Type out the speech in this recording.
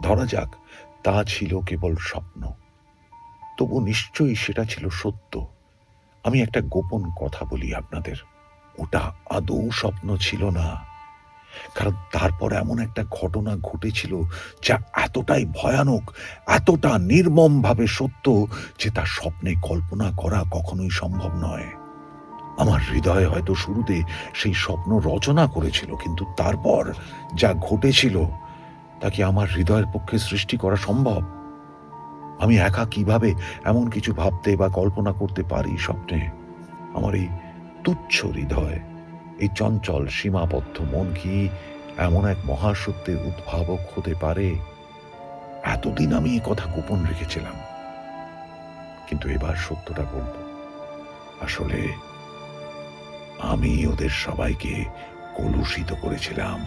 ধরা যাক তা ছিল কেবল স্বপ্ন, তবু নিশ্চয়ই সেটা ছিল সত্য। আমি একটা গোপন কথা বলি আপনাদের, ওটা আদৌ স্বপ্ন ছিল না। কারণ তারপর এমন একটা ঘটনা ঘটেছিল যা এতটাই ভয়ানক, এতটা নির্মমভাবে সত্য যে তা স্বপ্নে কল্পনা করা কখনোই সম্ভব নয়। আমার হৃদয় হয়তো শুরুতে সেই স্বপ্ন রচনা করেছিল, কিন্তু তারপর যা ঘটেছিল তা কি আমার হৃদয়ের পক্ষে সৃষ্টি করা সম্ভব? আমি একা কিভাবে এমন কিছু ভাবতে বা কল্পনা করতে পারি স্বপ্নে? আমার এই তুচ্ছ হৃদয়, এই চঞ্চল সীমাবদ্ধ মন কি এমন এক মহাসত্যের উদ্ভাবক হতে পারে? এতদিন আমি এ কথা গোপন রেখেছিলাম, কিন্তু এবার সত্যটা বলব। আসলে আমি ওদের সবাইকে কলুষিত করেছিলাম।